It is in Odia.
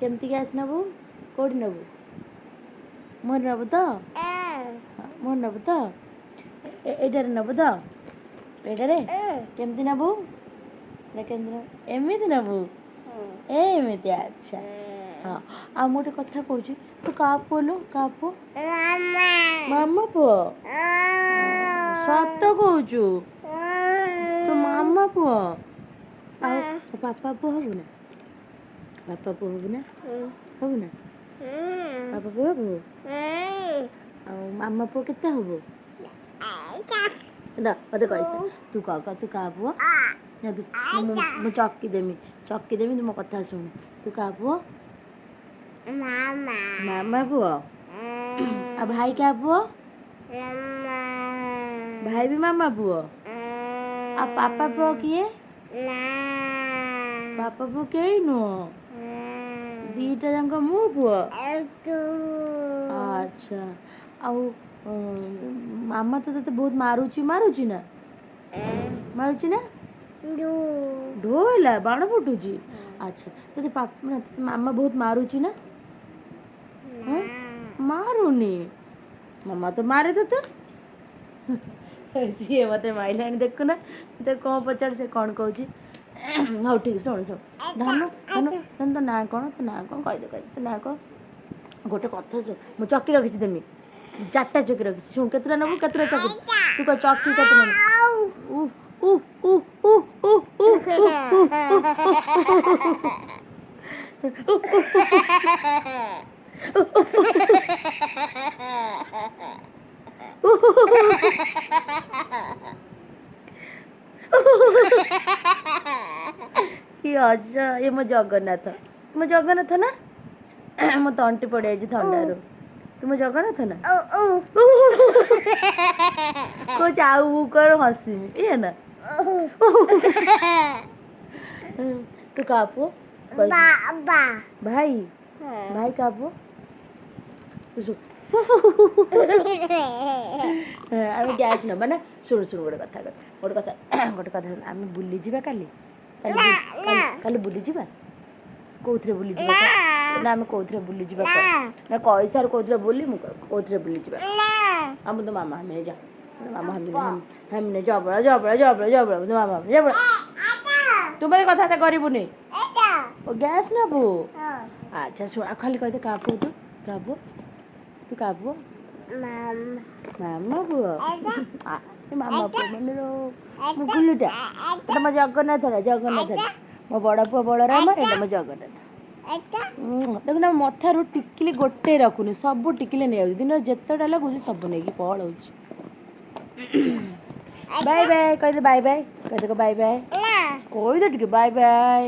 କେମିତି ଗ୍ୟାସ୍ ନେବୁ? କେଉଁଠି ନେବୁ? ମୁହଁରେ ନେବୁ ତ? ମୁହଁରେ ନେବୁ ତ? ଏଇଟାରେ ନେବୁ ତ? ଏଇଟାରେ କେମିତି ନେବୁ? କେମିତି ନେବୁ? ଏମିତି ନେବୁ? ଏମିତି ଆଚ୍ଛା। ହଁ, ଆଉ ମୁଁ ଗୋଟେ କଥା କହୁଛି, ତୁ କାହା ପୁଅ ଲୋ? କାହା ପୁଅ? ମାମା ପୁଅ? ସତ କହୁଛୁ? ତୁ ମାମା ପୁଅ? ଆଉ ବାପା ପୁଅ ହବୁ ନା? ବାପା ପୁଅ ହବୁ ନା? ହବୁ ନା? ବାପା ପୁଅ ହବୁ? ଆଉ ମାମା ପୁଅ କେତେ ହବୁ? ନା ମୋତେ କହିସା ତୁ କହ ତୁ କାହା ପୁଅ? ନା ତୁ ମୁଁ ଚକି ଦେମି ତୁ ମୋ କଥା ଶୁଣୁ। ତୁ କାହା ପୁଅ? ମାମା ପୁଅ? ଆଉ ଭାଇ କାହା ପୁଅ? ଭାଇ ବି ମାମା ପୁଅ? ଆଉ ପାପା ପୁଅ କିଏ? ପାପା ପୁଅ କେହି ନୁହଁ? ଦିଟା ଯାକ ମୋ ପୁଅ? ଆଚ୍ଛା। ଆଉ ମାମା ତ ତତେ ବହୁତ ମାରୁଛି ନା? ମାରୁଛି ନା? ଢୋ ହେଲା ବାଣ ଫୁଟୁଛି? ଆଚ୍ଛା, ତତେ ମାମା ବହୁତ ମାରୁଛି ନା? ମାରୁନି? ମାମା ତ ମାରେ ତତେ? ସିଏ ମୋତେ ମାଇଲାଣି ଦେଖୁନା, ତତେ କ'ଣ ପଚାରୁ ସେ କ'ଣ କହୁଛି? ହଉ ଠିକ୍, ଶୁଣୁ ଧନୁ ତୋ ନାଁ କ'ଣ? କହିଦେ ତୋ ନାଁ କ'ଣ? ଗୋଟେ କଥା ଶୁଣ, ମୁଁ ଚକି ରଖିଛି ଦେମି 4ଟା ଚକି ରଖିଛି। ଶୁଣ, କେତେଟା ନେବୁ? କେତେଟା ଚକି? ତୁ କହ ଚକି କେତେ ନେବୁ? କି ଅଜ ଏ ମୋ ଜଗନ୍ନାଥ ନା? ମୋ ତଣ୍ଟି ପଡ଼ିଯାଇଛି ଥଣ୍ଡାରୁ। ତୁ ମୋ ଜଗନ୍ନାଥ ନା? କହୁଛି ଆଉ କର ହସିମି ଏଇଆ ନା? ତୁ କାହା ପୁଅ? ଭାଇ କାହା ପୁଅ? ଆମେ ଗ୍ୟାସ୍ ନେବା ନା? ଶୁଣୁ ଗୋଟେ କଥା ଆମେ ବୁଲିଯିବା କାଲି ବୁଲିଯିବା? କୋଉଥିରେ ବୁଲିଯିବା? ନା ଆମେ କୋଉଥିରେ ବୁଲିଯିବା? ନା କଇସାରୁ କୋଉଥିରେ ବୁଲି ମୁଁ କୋଉଥିରେ ବୁଲିଯିବା? ଆମ ତ ମାମା ଆମେ ଯା ତୁ ମୋତେ କଥାବାର୍ତ୍ତା କରିବୁନି? ଓ ଗ୍ୟାସ୍ ନେବୁ? ଆଚ୍ଛା ଶୁଣ, ଖାଲି କହିଦେ କାହା ପୁଅ ତୁ? ତୁ କାହା ପୁଅ? ମାମା ପୁଅ? ମାମା ପୁଅ ମାନେ ମୋ ଗୁଲୁଟା, ଏଟା ମୋ ଜଗନ୍ନାଥ ମୋ ବଡ଼ ପୁଅ ବଳରାମ, ଏଟା ମୋ ଜଗନ୍ନାଥ। ଦେଖୁନା ମଥାରୁ ଟିକିଲି ଗୋଟେ ରଖୁନି, ସବୁ ଟିକିଲି ନେଇଯାଉଛି। ଦିନରେ ଯେତେଟା ଲାଗୁଛି ସବୁ ନେଇକି ପଳଉଛି। ବାଏ ବାଏ କହିଦେ, ବାଏ ବାଏ କହିଦେ, କହିଦେ ଟିକେ ବାଏ ବାଏ।